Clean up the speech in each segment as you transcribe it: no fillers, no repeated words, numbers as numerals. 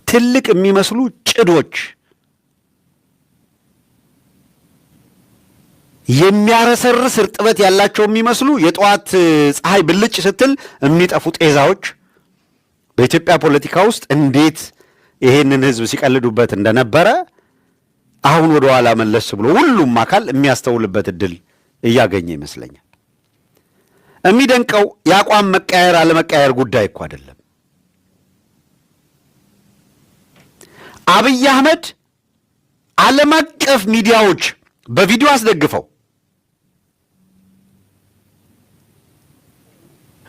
ትልቅ የሚመስሉ ጭዶች የሚያረሰርስ እርጥበት ያላቸው የሚመስሉ የጧት ፀሐይ ብልጭ ስትል የሚጠፉ ጤዛዎች በኢትዮጵያ ፖለቲካ ውስጥ እንዴት ይሄንን ህዝብ ሲቀልዱበት እንደነበረ አሁን ወደ ኋላ መለስ ብሎ ሁሉም አካል የሚያስተውልበት እድል እያገኘ ይመስለኛል። የሚደንቀው የአቋም መቀየር አለመቀየር ጉዳይ እኮ አይደለም። አብይ አህመድ ዓለም አቀፍ ሚዲያዎች በቪዲዮ አስደግፈው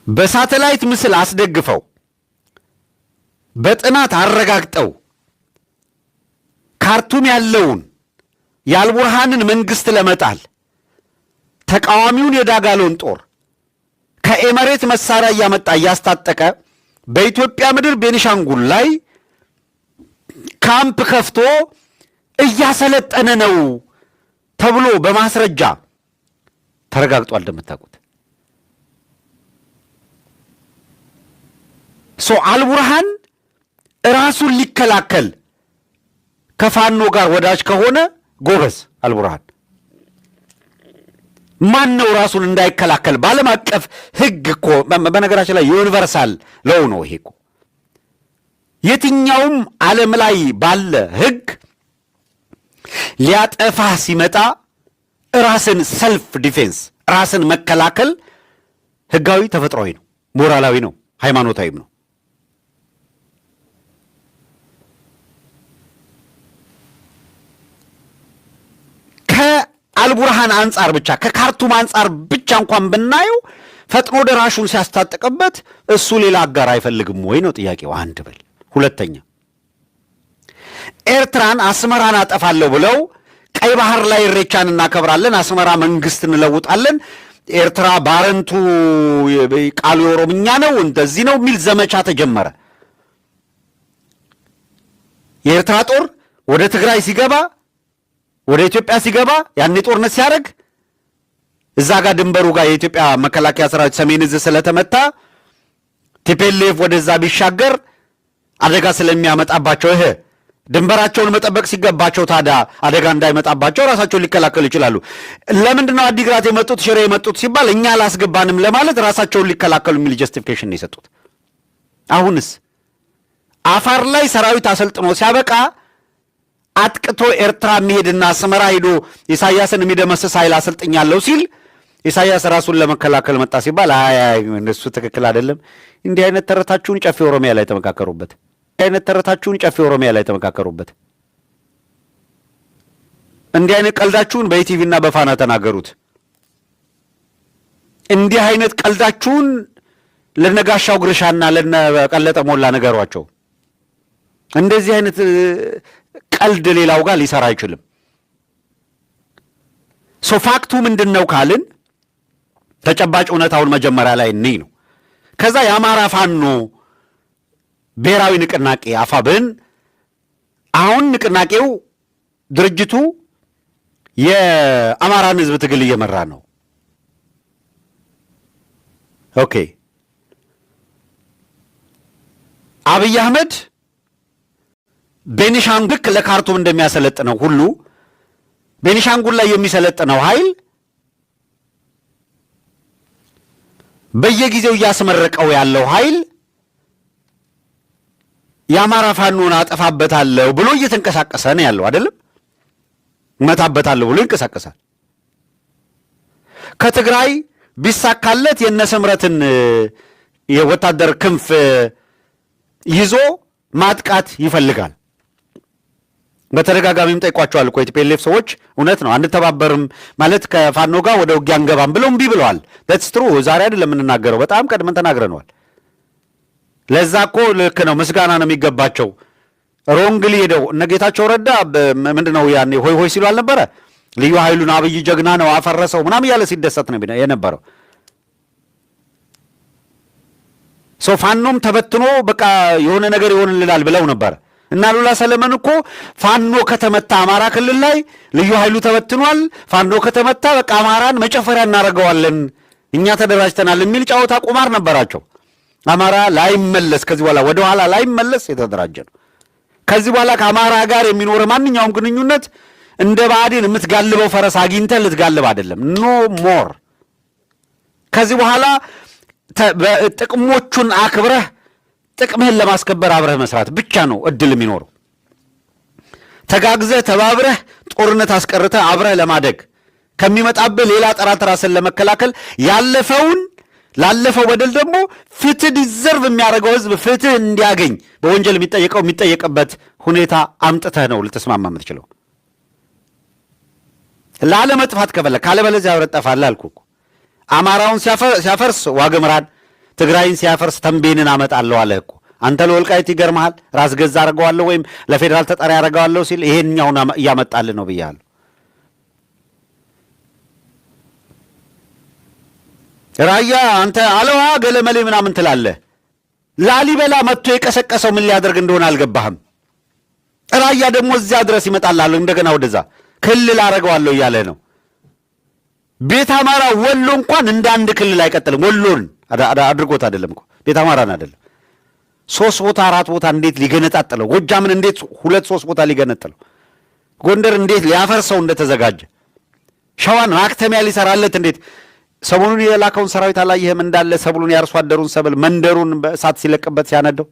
በሳተላይት ምስል አስደግፈው በጥናት አረጋግጠው ካርቱም ያለውን የአልቡርሃንን መንግስት ለመጣል ተቃዋሚውን የዳጋሎን ጦር ከኤመሬት መሳሪያ እያመጣ እያስታጠቀ በኢትዮጵያ ምድር ቤኒሻንጉል ላይ ካምፕ ከፍቶ እያሰለጠነ ነው ተብሎ በማስረጃ ተረጋግጧል። እንደምታውቁት አልቡርሃን ራሱን ሊከላከል ከፋኖ ጋር ወዳጅ ከሆነ ጎበዝ አልቡርሃን ማን ነው ራሱን እንዳይከላከል በዓለም አቀፍ ህግ እኮ በነገራችን ላይ ዩኒቨርሳል ሎው ነው ይሄ እኮ የትኛውም ዓለም ላይ ባለ ህግ ሊያጠፋ ሲመጣ ራስን ሰልፍ ዲፌንስ ራስን መከላከል ህጋዊ ተፈጥሯዊ ነው፣ ሞራላዊ ነው፣ ሃይማኖታዊም ነው። ከአልቡርሃን አንጻር ብቻ ከካርቱም አንጻር ብቻ እንኳን ብናየው ፈጥኖ ደራሹን ሲያስታጥቀበት እሱ ሌላ አጋር አይፈልግም ወይ ነው ጥያቄው። አንድ በል ሁለተኛ ኤርትራን አስመራን አጠፋለሁ ብለው ቀይ ባህር ላይ ኢሬቻን እናከብራለን፣ አስመራ መንግስት እንለውጣለን፣ ኤርትራ ባረንቱ ቃሉ የኦሮምኛ ነው እንደዚህ ነው የሚል ዘመቻ ተጀመረ። የኤርትራ ጦር ወደ ትግራይ ሲገባ ወደ ኢትዮጵያ ሲገባ ያኔ ጦርነት ሲያደርግ እዛ ጋር ድንበሩ ጋር የኢትዮጵያ መከላከያ ሰራዊት ሰሜን እዝ ስለተመታ ቲፒኤልኤፍ ወደዛ ቢሻገር አደጋ ስለሚያመጣባቸው ድንበራቸውን መጠበቅ ሲገባቸው ታዲያ አደጋ እንዳይመጣባቸው ራሳቸውን ሊከላከሉ ይችላሉ። ለምንድነው አዲግራት የመጡት ሽሬ የመጡት ሲባል እኛ አላስገባንም ለማለት ራሳቸውን ሊከላከሉ የሚል ጀስቲፊኬሽን የሰጡት። አሁንስ አፋር ላይ ሰራዊት አሰልጥኖ ሲያበቃ አጥቅቶ ኤርትራ የሚሄድና አስመራ ሄዶ ኢሳያስን የሚደመስስ ኃይል አሰልጥኛለሁ ሲል ኢሳያስ ራሱን ለመከላከል መጣ ሲባል እነሱ ትክክል አይደለም። እንዲህ አይነት ተረታችሁን ጨፌ ኦሮሚያ ላይ ተመካከሩበት። እንዲህ አይነት ቀልዳችሁን በኢቲቪና በፋና ተናገሩት። እንዲህ አይነት ቀልዳችሁን ለነጋሻው ግርሻና ለነቀለጠ ሞላ ነገሯቸው። እንደዚህ አይነት ቀልድ ሌላው ጋር ሊሰራ አይችልም። ፋክቱ ምንድነው ካልን ተጨባጭ እውነታውን መጀመሪያ ላይ እንይ ነው። ከዛ የአማራ ፋኖ ብሔራዊ ንቅናቄ አፋብን አሁን ንቅናቄው ድርጅቱ የአማራን ህዝብ ትግል እየመራ ነው። ኦኬ አብይ አህመድ ቤኒሻንጉል ለካርቱም እንደሚያሰለጥነው ሁሉ ቤኒሻንጉል ላይ የሚሰለጥነው ኃይል በየጊዜው እያስመረቀው ያለው ኃይል የአማራ ፋኖን አጠፋበታለሁ ብሎ እየተንቀሳቀሰ ነው ያለው አይደለም? መታበታለሁ ብሎ ይንቀሳቀሳል። ከትግራይ ቢሳካለት የነሰምረትን የወታደር ክንፍ ይዞ ማጥቃት ይፈልጋል። በተደጋጋሚም ጠይቋቸዋል እኮ የቲፒኤልኤፍ ሰዎች እውነት ነው አንተባበርም ማለት ከፋኖ ጋር ወደ ውጊያ አንገባም ብለው እምቢ ብለዋል። that's true ዛሬ አይደለም የምንናገረው፣ በጣም ቀድመን ተናግረነዋል። ለዛ እኮ ልክ ነው ምስጋና ነው የሚገባቸው። ሮንግሊ ሄደው እነ ጌታቸው ረዳ ምንድነው ያኔ ሆይ ሆይ ሲሉ አልነበረ? ልዩ ኃይሉን አብይ ጀግና ነው አፈረሰው ምናምን እያለ ሲደሰት ነው የነበረው። ፋኖም ተበትኖ በቃ የሆነ ነገር ይሆንልናል ብለው ነበር። እና ሉላ ሰለሞን እኮ ፋኖ ከተመታ አማራ ክልል ላይ ልዩ ኃይሉ ተበትኗል፣ ፋኖ ከተመታ በቃ አማራን መጨፈሪያ እናደርገዋለን እኛ ተደራጅተናል የሚል ጫወታ ቁማር ነበራቸው። አማራ ላይመለስ ከዚህ በኋላ ወደ ኋላ ላይመለስ የተደራጀ ነው። ከዚህ በኋላ ከአማራ ጋር የሚኖር ማንኛውም ግንኙነት እንደ ብአዴን የምትጋልበው ፈረስ አግኝተህ ልትጋልብ አይደለም። ኖ ሞር። ከዚህ በኋላ ጥቅሞቹን አክብረህ ጥቅምህን ለማስከበር አብረህ መስራት ብቻ ነው እድል የሚኖረው። ተጋግዘህ ተባብረህ ጦርነት አስቀርተህ አብረህ ለማደግ ከሚመጣብህ ሌላ ጠላት ራስን ለመከላከል ላለፈው በደል ደግሞ ፍትህ ዲዘርቭ የሚያደርገው ህዝብ ፍትህ እንዲያገኝ በወንጀል የሚጠየቅበት ሁኔታ አምጥተህ ነው ልትስማማ የምትችለው። ላለመጥፋት ከፈለክ፣ ካለበለዚያ አብረህ ትጠፋለህ አልኩህ እኮ። አማራውን ሲያፈርስ ዋግምራን፣ ትግራይን ሲያፈርስ ተንቤንን አመጣለሁ አለህ እኮ። አንተ ለወልቃይት ይገርምሃል፣ ራስ ገዛ አደርገዋለሁ ወይም ለፌዴራል ተጠሪ አደርገዋለሁ ሲል ይሄኛውን እያመጣልህ ነው ብያለሁ። ራያ አንተ አለዋ ገለመሌ ምናምን ትላለህ። ላሊበላ መጥቶ የቀሰቀሰው ምን ሊያደርግ እንደሆነ አልገባህም። ራያ ደግሞ እዚያ ድረስ ይመጣልሃል። እንደገና ወደዛ ክልል አደርገዋለሁ እያለ ነው። ቤት አማራ ወሎ እንኳን እንደ አንድ ክልል አይቀጥልም። ወሎን አድርጎት አይደለም እኮ ቤት አማራን አይደለም። 3 ቦታ 4 ቦታ እንዴት ሊገነጣጥለው፣ ጎጃምን እንዴት 2-3 ቦታ ሊገነጥለው፣ ጎንደር እንዴት ሊያፈርሰው እንደተዘጋጀ፣ ሸዋን ማክተሚያ ሊሰራለት እንዴት ሰሞኑን የላከውን ሰራዊት አላየህም? እንዳለ ሰብሉን ያርሶ አደሩን ሰብል መንደሩን በእሳት ሲለቅበት ሲያነደው።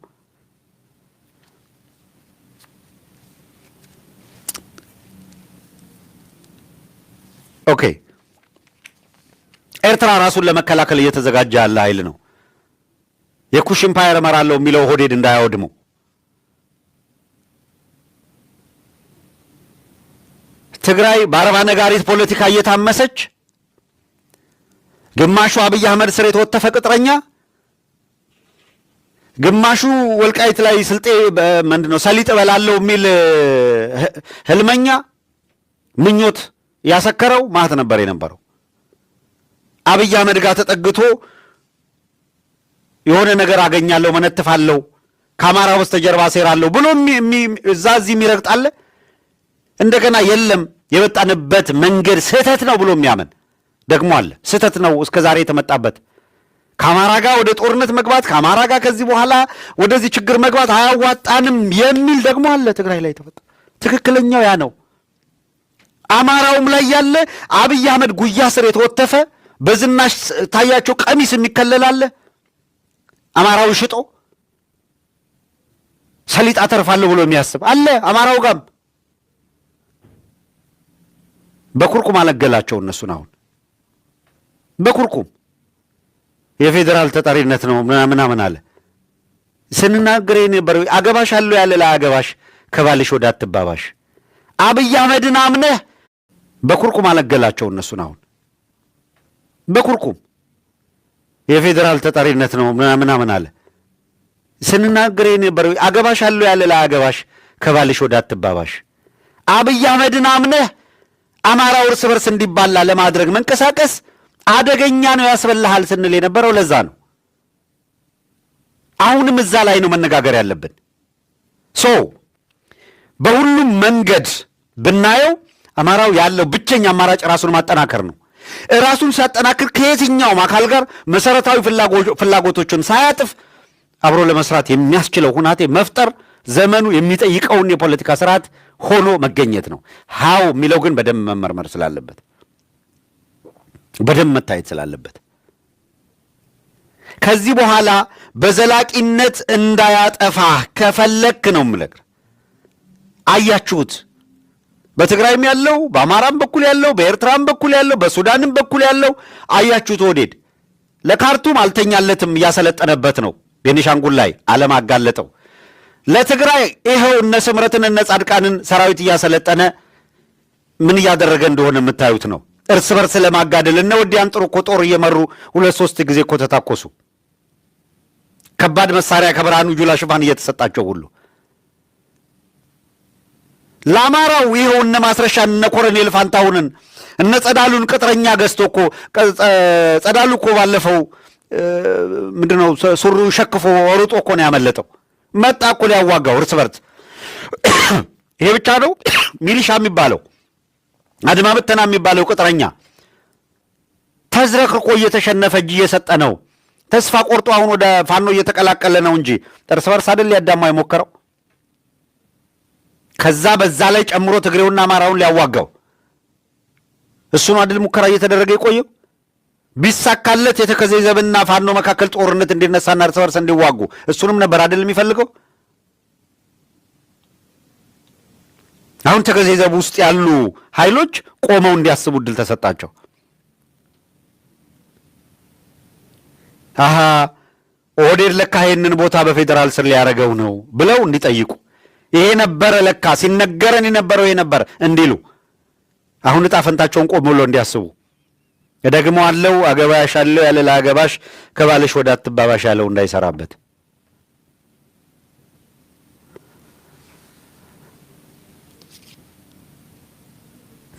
ኦኬ ኤርትራ ራሱን ለመከላከል እየተዘጋጀ ያለ ኃይል ነው። የኩሽ ኢምፓየር እመራለሁ የሚለው ሆዴድ እንዳያወድመው። ትግራይ በአረባ ነጋሪት ፖለቲካ እየታመሰች ግማሹ አብይ አህመድ ስር የተወተፈ ቅጥረኛ፣ ግማሹ ወልቃይት ላይ ስልጤ ምንድነው ሰሊጥ እበላለሁ የሚል ህልመኛ ምኞት ያሰከረው ማት ነበር የነበረው። አብይ አህመድ ጋር ተጠግቶ የሆነ ነገር አገኛለሁ መነትፋለሁ ከአማራ በስተጀርባ ሴራለሁ ብሎ እዚህ የሚረግጣለ። እንደገና የለም የወጣንበት መንገድ ስህተት ነው ብሎ የሚያምን ደግሞ አለ። ስህተት ነው እስከ ዛሬ የተመጣበት። ከአማራ ጋር ወደ ጦርነት መግባት፣ ከአማራ ጋር ከዚህ በኋላ ወደዚህ ችግር መግባት አያዋጣንም የሚል ደግሞ አለ። ትግራይ ላይ ተፈጠረ። ትክክለኛው ያ ነው። አማራውም ላይ ያለ አብይ አህመድ ጉያ ስር የተወተፈ በዝናሽ ታያቸው ቀሚስ የሚከለላለ አማራው ሽጦ ሰሊጥ አተርፋለሁ ብሎ የሚያስብ አለ። አማራው ጋም በኩርኩም አለገላቸው እነሱን። አሁን በኩርኩም የፌዴራል ተጠሪነት ነው ምናምን አለ። ስንናገር የነበረው አገባሽ አለው ያለ ለአገባሽ ከባልሽ ወደ አትባባሽ። አብይ አህመድን አምነህ በኩርኩም አለገላቸው እነሱን። አሁን በኩርኩም የፌዴራል ተጠሪነት ነው ምናምን አለ። ስንናገር የነበረው አገባሽ አለው ያለ ለአገባሽ ከባልሽ ወደ አትባባሽ። አብይ አህመድን አምነህ አማራው እርስ በርስ እንዲባላ ለማድረግ መንቀሳቀስ አደገኛ ነው ያስበልሃል ስንል የነበረው ለዛ ነው። አሁንም እዛ ላይ ነው መነጋገር ያለብን። በሁሉም መንገድ ብናየው አማራው ያለው ብቸኛ አማራጭ ራሱን ማጠናከር ነው። ራሱን ሲያጠናክር ከየትኛውም አካል ጋር መሰረታዊ ፍላጎቶችን ሳያጥፍ አብሮ ለመስራት የሚያስችለው ሁናቴ መፍጠር ዘመኑ የሚጠይቀውን የፖለቲካ ስርዓት ሆኖ መገኘት ነው። ሃው የሚለው ግን በደንብ መመርመር ስላለበት፣ በደንብ መታየት ስላለበት ከዚህ በኋላ በዘላቂነት እንዳያጠፋህ ከፈለክ ነው የምልህ። አያችሁት? በትግራይም ያለው በአማራም በኩል ያለው በኤርትራም በኩል ያለው በሱዳንም በኩል ያለው አያችሁት? ወዴድ ለካርቱም አልተኛለትም እያሰለጠነበት ነው። ቤኒሻንጉል ላይ ዓለም አጋለጠው። ለትግራይ ይኸው እነ ስምረትን እነ ጻድቃንን ሰራዊት እያሰለጠነ ምን እያደረገ እንደሆነ የምታዩት ነው። እርስ በርስ ለማጋደል እነ ወዲያን ጥሩ እኮ ጦር እየመሩ 2-3 ጊዜ እኮ ተታኮሱ። ከባድ መሳሪያ ከብርሃኑ ጁላ ሽፋን እየተሰጣቸው ሁሉ ለአማራው ይኸው እነ ማስረሻን እነ ኮሎኔል ፋንታሁንን እነ ጸዳሉን ቅጥረኛ ገዝቶ እኮ ጸዳሉ እኮ ባለፈው ምንድነው ሱሪውን ሸክፎ ሩጦ እኮ ነው ያመለጠው። መጣ እኮ ሊያዋጋው እርስ በርስ። ይሄ ብቻ ነው? ሚሊሻ የሚባለው አድማ ብተና የሚባለው ቅጥረኛ ተዝረክርቆ እየተሸነፈ እጅ እየሰጠ ነው። ተስፋ ቆርጦ አሁን ወደ ፋኖ እየተቀላቀለ ነው እንጂ እርስ በርስ አይደል ሊያዳማ የሞከረው። ከዛ በዛ ላይ ጨምሮ ትግሬውና አማራውን ሊያዋጋው እሱ ነው አይደል ሙከራ እየተደረገ የቆየው። ቢሳካለት የተከዜ ዘብና ፋኖ መካከል ጦርነት እንዲነሳና እርስ በርስ እንዲዋጉ እሱንም ነበር አይደል የሚፈልገው። አሁን ተከዜ ዘብ ውስጥ ያሉ ኃይሎች ቆመው እንዲያስቡ እድል ተሰጣቸው። አሃ ኦህዴድ ለካ ይሄንን ቦታ በፌዴራል ስር ሊያደርገው ነው ብለው እንዲጠይቁ፣ ይሄ ነበረ ለካ ሲነገረን የነበረው ይሄ ነበር እንዲሉ፣ አሁን ዕጣ ፈንታቸውን ቆም ብሎ እንዲያስቡ። ደግሞ አለው አገባሽ አለው ያለ ለአገባሽ ከባልሽ ወደ አትባባሽ ያለው እንዳይሰራበት።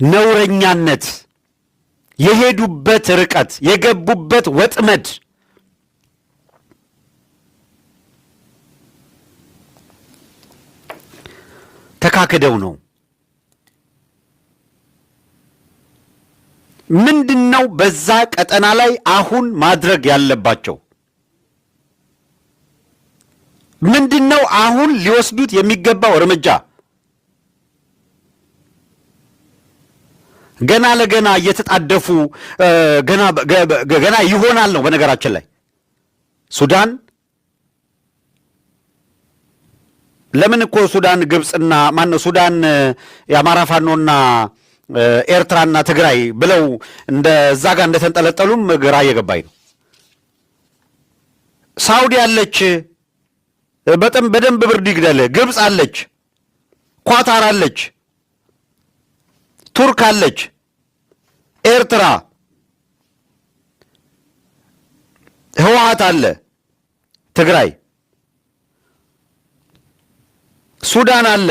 ነውረኛነት፣ የሄዱበት ርቀት፣ የገቡበት ወጥመድ ተካክደው ነው። ምንድነው በዛ ቀጠና ላይ አሁን ማድረግ ያለባቸው? ምንድነው አሁን ሊወስዱት የሚገባው እርምጃ? ገና ለገና እየተጣደፉ ገና ይሆናል ነው። በነገራችን ላይ ሱዳን ለምን እኮ ሱዳን ግብፅና ማነው ሱዳን የአማራ ፋኖና ኤርትራና ትግራይ ብለው እንደዛ ጋር እንደተንጠለጠሉም ግራ እየገባኝ ነው። ሳውዲ አለች፣ በደንብ ብርድ ይግደል። ግብፅ አለች፣ ኳታር አለች፣ ቱርክ አለች፣ ኤርትራ፣ ህወሓት አለ፣ ትግራይ፣ ሱዳን አለ፣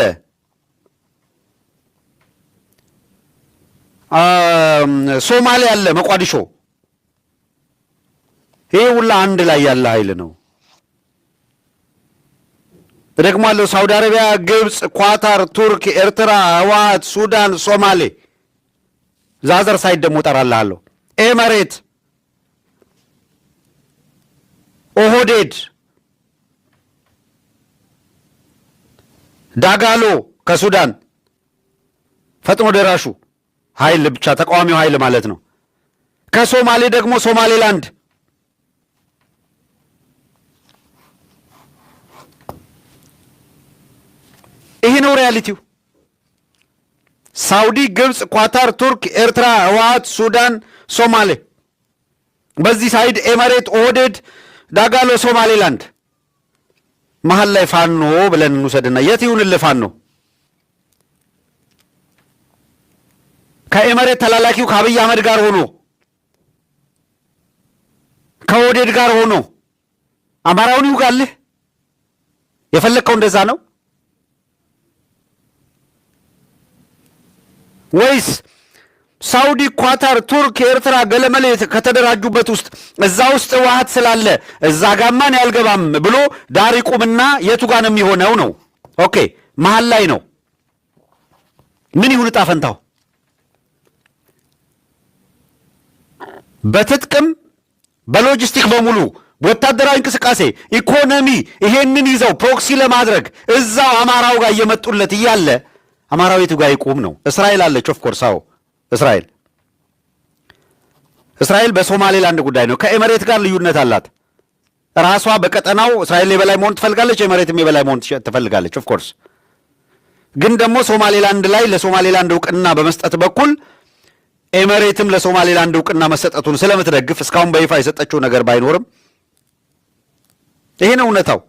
ሶማሌ አለ፣ መቋዲሾ። ይሄ ሁላ አንድ ላይ ያለ ኃይል ነው። ደግሞ አለው ሳውዲ አረቢያ፣ ግብፅ፣ ኳታር፣ ቱርክ፣ ኤርትራ፣ ህወሓት፣ ሱዳን፣ ሶማሌ፣ ዛዘር ሳይድ ደግሞ ጠራልሃለሁ፣ ኤመሬት፣ ኦህዴድ፣ ዳጋሎ ከሱዳን ፈጥኖ ደራሹ ኃይል ብቻ ተቃዋሚው ኃይል ማለት ነው። ከሶማሌ ደግሞ ሶማሌላንድ፣ ይሄ ነው ሪያሊቲው። ሳውዲ፣ ግብፅ፣ ኳታር፣ ቱርክ፣ ኤርትራ፣ ህወሓት፣ ሱዳን፣ ሶማሌ፣ በዚህ ሳይድ ኤመሬት፣ ኦህዴድ፣ ዳጋሎ፣ ሶማሌላንድ፣ መሀል ላይ ፋኖ ብለን እንውሰድና የት ይሁንልህ ፋኖ? ከኤመሬት ተላላኪው ከአብይ አህመድ ጋር ሆኖ ከኦህዴድ ጋር ሆኖ አማራውን ይውጋልህ? የፈለግከው እንደዛ ነው ወይስ ሳውዲ፣ ኳታር፣ ቱርክ፣ ኤርትራ ገለመሌ ከተደራጁበት ውስጥ እዛ ውስጥ ህወሓት ስላለ እዛ ጋማን ያልገባም ብሎ ዳር ይቁምና የቱ ጋር ነው የሚሆነው ነው? ኦኬ መሀል ላይ ነው። ምን ይሁን ዕጣ ፈንታው? በትጥቅም በሎጂስቲክ በሙሉ ወታደራዊ እንቅስቃሴ፣ ኢኮኖሚ ይሄንን ይዘው ፕሮክሲ ለማድረግ እዛው አማራው ጋር እየመጡለት እያለ አማራው የቱ ጋር ይቁም ነው? እስራኤል አለች። ኦፍ ኮርስ አዎ፣ እስራኤል በሶማሌላንድ ጉዳይ ነው ከኤመሬት ጋር ልዩነት አላት። ራሷ በቀጠናው እስራኤል የበላይ መሆን ትፈልጋለች፣ ኤመሬትም የበላይ መሆን ትፈልጋለች። ኦፍ ኮርስ ግን ደግሞ ሶማሌላንድ ላይ ለሶማሌላንድ እውቅና በመስጠት በኩል ኤመሬትም ለሶማሌላንድ እውቅና መሰጠቱን ስለምትደግፍ እስካሁን በይፋ የሰጠችው ነገር ባይኖርም ይሄ ነው እውነታው።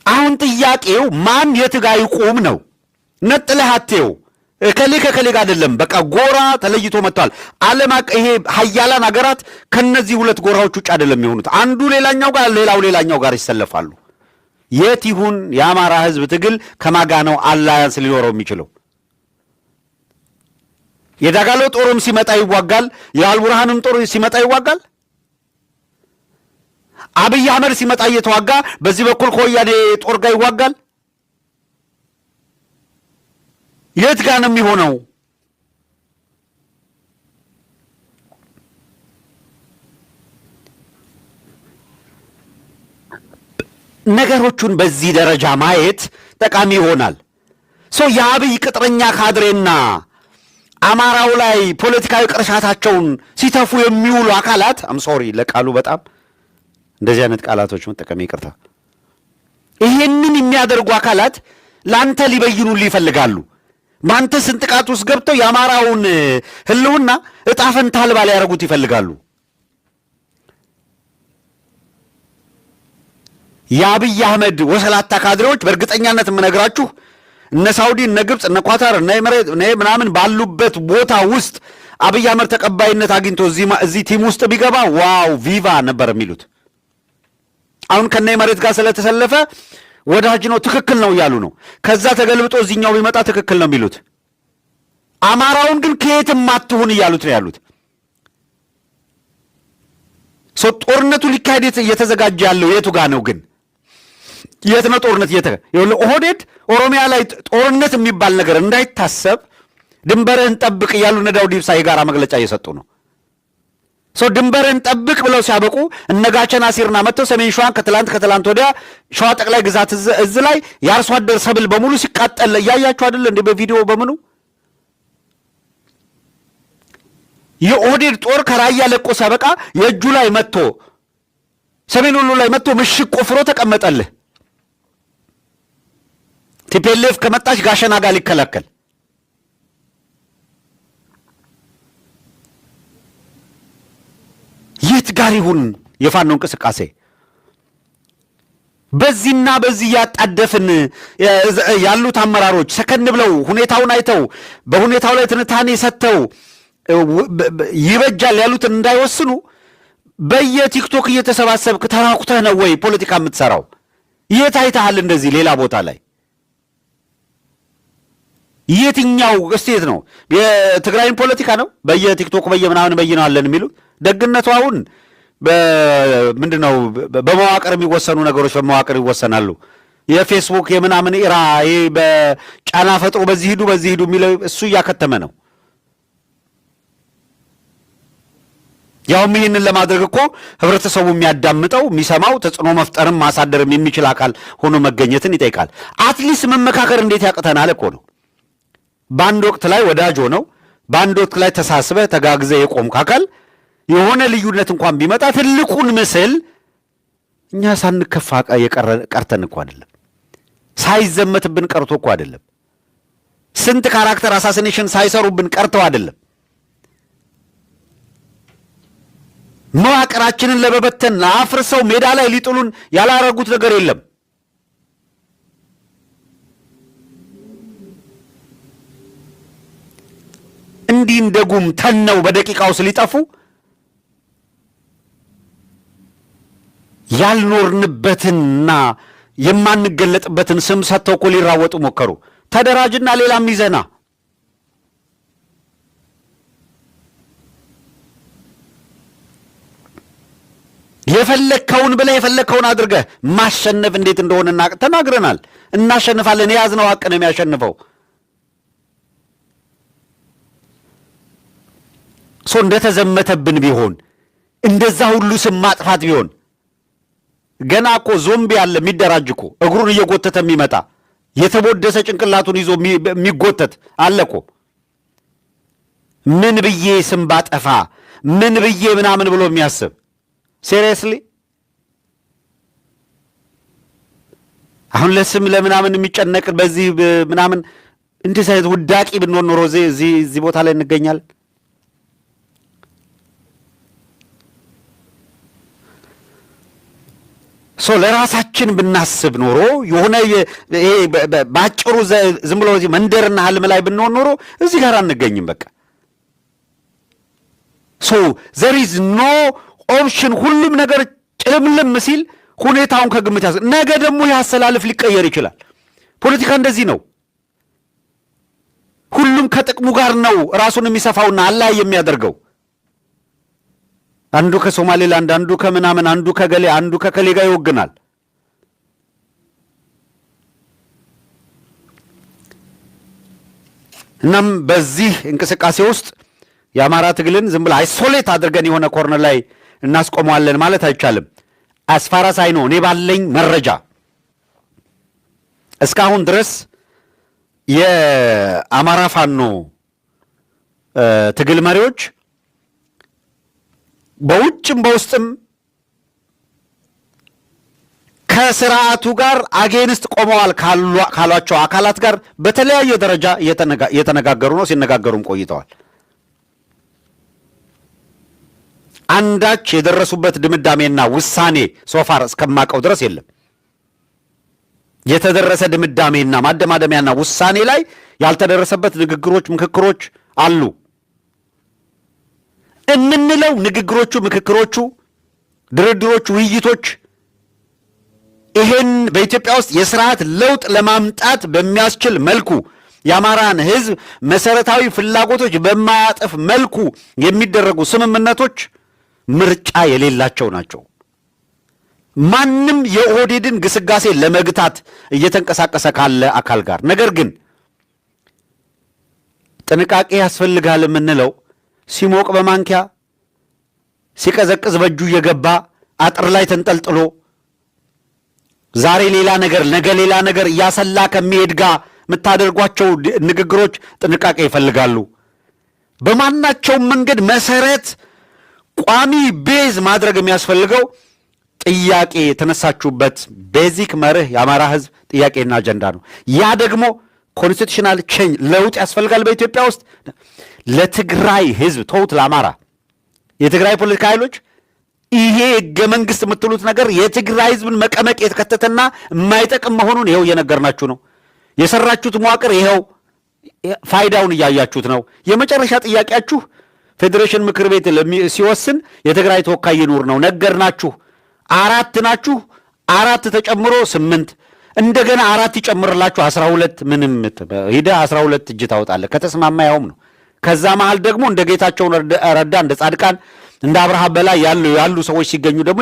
አሁን ጥያቄው ማን የት ጋር ይቆም ነው? ነጥለህ አትየው። ከሌ ከከሌ ጋር አይደለም። በቃ ጎራ ተለይቶ መጥቷል። ይሄ ሀያላን ሀገራት ከነዚህ ሁለት ጎራዎች ውጭ አይደለም የሚሆኑት። አንዱ ሌላኛው ጋር፣ ሌላኛው ጋር ይሰለፋሉ። የት ይሁን የአማራ ህዝብ ትግል ከማጋ ነው አላያንስ ሊኖረው የሚችለው? የዳጋሎ ጦርም ሲመጣ ይዋጋል። የአልቡርሃንም ጦር ሲመጣ ይዋጋል። አብይ አህመድ ሲመጣ እየተዋጋ በዚህ በኩል ከወያኔ ጦር ጋር ይዋጋል። የት ጋር ነው የሚሆነው? ነገሮቹን በዚህ ደረጃ ማየት ጠቃሚ ይሆናል። የአብይ ቅጥረኛ ካድሬና አማራው ላይ ፖለቲካዊ ቅርሻታቸውን ሲተፉ የሚውሉ አካላት ሶሪ ለቃሉ በጣም እንደዚህ አይነት ቃላቶች መጠቀም ይቅርታ። ይሄንን የሚያደርጉ አካላት ላንተ ሊበይኑልህ ይፈልጋሉ። ማንተ ስንጥቃት ውስጥ ገብተው የአማራውን ህልውና እጣ ፈንታ አልባ ሊያደርጉት ይፈልጋሉ። የአብይ አህመድ ወሰላታ ካድሬዎች በእርግጠኛነት የምነግራችሁ እነ ሳውዲ፣ እነ ግብፅ፣ እነ ኳታር፣ እነ ኤምሬት ምናምን ባሉበት ቦታ ውስጥ አብይ አህመድ ተቀባይነት አግኝቶ እዚህ ቲም ውስጥ ቢገባ ዋው ቪቫ ነበር የሚሉት። አሁን ከነ ኤምሬት ጋር ስለተሰለፈ ወዳጅ ነው፣ ትክክል ነው እያሉ ነው። ከዛ ተገልብጦ እዚህኛው ቢመጣ ትክክል ነው የሚሉት። አማራውን ግን ከየትም አትሁን እያሉት ነው ያሉት። ጦርነቱ ሊካሄድ እየተዘጋጀ ያለው የቱ ጋር ነው ግን? የት ነው ጦርነት ኦህዴድ ኦሮሚያ ላይ ጦርነት የሚባል ነገር እንዳይታሰብ ድንበርህን ጠብቅ እያሉ እነ ዳውድ ኢብሳ የጋራ መግለጫ እየሰጡ ነው። ድንበርህን ጠብቅ ብለው ሲያበቁ እነ ጋቸና ሲርና መጥተው ሰሜን ሸዋን ከትላንት ወዲያ ሸዋ ጠቅላይ ግዛት እዝ ላይ የአርሶ አደር ሰብል በሙሉ ሲቃጠል እያያችሁ አይደለ እንዴ? በቪዲዮ በምኑ የኦህዴድ ጦር ከራያ ለቆ ሲያበቃ የእጁ ላይ መጥቶ ሰሜን ወሎ ላይ መጥቶ ምሽግ ቆፍሮ ተቀመጠልህ። ቲፒኤልኤፍ ከመጣች ጋሸና ጋር ሊከላከል የት ጋር ይሁን የፋኖ እንቅስቃሴ? በዚህና በዚህ ያጣደፍን ያሉት አመራሮች ሰከን ብለው ሁኔታውን አይተው በሁኔታው ላይ ትንታኔ ሰጥተው ይበጃል ያሉትን እንዳይወስኑ በየቲክቶክ እየተሰባሰብክ ተራቁተህ ነው ወይ ፖለቲካ የምትሰራው? የት አይተሃል እንደዚህ ሌላ ቦታ ላይ? የትኛው እስቴት ነው? የትግራይን ፖለቲካ ነው በየቲክቶክ በየምናምን በይነዋለን የሚሉት። ደግነቱ አሁን ምንድነው በመዋቅር የሚወሰኑ ነገሮች በመዋቅር ይወሰናሉ። የፌስቡክ የምናምን ኢራ ይሄ በጫና ፈጥሮ በዚህ ሂዱ የሚለው እሱ እያከተመ ነው። ያውም ይህንን ለማድረግ እኮ ህብረተሰቡ የሚያዳምጠው የሚሰማው ተጽዕኖ መፍጠርም ማሳደርም የሚችል አካል ሆኖ መገኘትን ይጠይቃል። አትሊስት መመካከር እንዴት ያቅተናል እኮ ነው። በአንድ ወቅት ላይ ወዳጅ ሆነው በአንድ ወቅት ላይ ተሳስበህ ተጋግዘህ የቆምክ አካል የሆነ ልዩነት እንኳን ቢመጣ ትልቁን ምስል እኛ ሳንከፋ ቀርተን እኮ አይደለም፣ ሳይዘመትብን ቀርቶ እኮ አይደለም፣ ስንት ካራክተር አሳሲኔሽን ሳይሰሩብን ቀርተው አይደለም። መዋቅራችንን ለበበተን አፍርሰው ሜዳ ላይ ሊጥሉን ያላረጉት ነገር የለም። እንዲህ እንደጉም ተነው በደቂቃው ሊጠፉ ያልኖርንበትንና የማንገለጥበትን ስም ሰጥተው እኮ ሊራወጡ ሞከሩ። ተደራጅና ሌላም ይዘና የፈለከውን ብለህ የፈለከውን አድርገህ ማሸነፍ እንዴት እንደሆነ ተናግረናል። እናሸንፋለን። የያዝነው ሀቅ ነው የሚያሸንፈው። እንደተዘመተብን ቢሆን እንደዛ ሁሉ ስም ማጥፋት ቢሆን ገና እኮ ዞምቢ አለ የሚደራጅ እኮ እግሩን እየጎተተ የሚመጣ የተቦደሰ ጭንቅላቱን ይዞ የሚጎተት አለ እኮ። ምን ብዬ ስም ባጠፋ ምን ብዬ ምናምን ብሎ የሚያስብ ሲሪየስሊ አሁን ለስም ለምናምን የሚጨነቅ በዚህ ምናምን እንደዚህ አይነት ውዳቂ ብንሆን ኖሮ እዚህ ቦታ ላይ እንገኛለን። ለራሳችን ብናስብ ኖሮ የሆነ ይሄ ባጭሩ ዝም ብሎ እዚህ መንደርና ህልም ላይ ብንሆን ኖሮ እዚህ ጋር አንገኝም። በቃ there is no option። ሁሉም ነገር ጭልምልም ሲል ሁኔታውን ከግምት ያዝ። ነገ ደግሞ ያሰላልፍ ሊቀየር ይችላል። ፖለቲካ እንደዚህ ነው። ሁሉም ከጥቅሙ ጋር ነው ራሱን የሚሰፋውና አላህ የሚያደርገው። አንዱ ከሶማሌላንድ፣ አንዱ ከምናምን፣ አንዱ ከገሌ፣ አንዱ ከከሌ ጋር ይወግናል። እናም በዚህ እንቅስቃሴ ውስጥ የአማራ ትግልን ዝም ብላ አይሶሌት አድርገን የሆነ ኮርነር ላይ እናስቆመዋለን ማለት አይቻልም። አስፋራሳይ ነው እኔ ባለኝ መረጃ እስካሁን ድረስ የአማራ ፋኖ ትግል መሪዎች በውጭም በውስጥም ከስርዓቱ ጋር አጌንስት ቆመዋል ካሏቸው አካላት ጋር በተለያየ ደረጃ እየተነጋገሩ ነው፣ ሲነጋገሩም ቆይተዋል። አንዳች የደረሱበት ድምዳሜና ውሳኔ ሶፋር እስከማቀው ድረስ የለም። የተደረሰ ድምዳሜና ማደማደሚያና ውሳኔ ላይ ያልተደረሰበት ንግግሮች፣ ምክክሮች አሉ እምንለው ንግግሮቹ፣ ምክክሮቹ፣ ድርድሮቹ፣ ውይይቶች ይሄን በኢትዮጵያ ውስጥ የስርዓት ለውጥ ለማምጣት በሚያስችል መልኩ የአማራን ሕዝብ መሰረታዊ ፍላጎቶች በማያጠፍ መልኩ የሚደረጉ ስምምነቶች ምርጫ የሌላቸው ናቸው። ማንም የኦህዴድን ግስጋሴ ለመግታት እየተንቀሳቀሰ ካለ አካል ጋር ነገር ግን ጥንቃቄ ያስፈልጋል የምንለው ሲሞቅ በማንኪያ ሲቀዘቅዝ በእጁ እየገባ አጥር ላይ ተንጠልጥሎ ዛሬ ሌላ ነገር ነገ ሌላ ነገር እያሰላ ከሚሄድ ጋር የምታደርጓቸው ንግግሮች ጥንቃቄ ይፈልጋሉ። በማናቸውም መንገድ መሰረት ቋሚ ቤዝ ማድረግ የሚያስፈልገው ጥያቄ የተነሳችሁበት ቤዚክ መርህ የአማራ ህዝብ ጥያቄና አጀንዳ ነው። ያ ደግሞ ኮንስቲቱሽናል ቼንጅ ለውጥ ያስፈልጋል በኢትዮጵያ ውስጥ። ለትግራይ ህዝብ ተውት፣ ለአማራ የትግራይ ፖለቲካ ኃይሎች ይሄ ህገ መንግስት የምትሉት ነገር የትግራይ ህዝብን መቀመቅ የተከተተና የማይጠቅም መሆኑን ይኸው እየነገርናችሁ ነው። የሰራችሁት መዋቅር ይኸው ፋይዳውን እያያችሁት ነው። የመጨረሻ ጥያቄያችሁ ፌዴሬሽን ምክር ቤት ሲወስን የትግራይ ተወካይ ይኑር ነው። ነገርናችሁ። 4 ናችሁ። 4 ተጨምሮ 8 እንደገና 4 ይጨምርላችሁ 12 ምንም ሂደህ 12 እጅ ታወጣለህ። ከተስማማ ያውም ነው። ከዛ መሃል ደግሞ እንደ ጌታቸው ረዳ እንደ ጻድቃን እንደ አብርሃም በላይ ያሉ ሰዎች ሲገኙ ደግሞ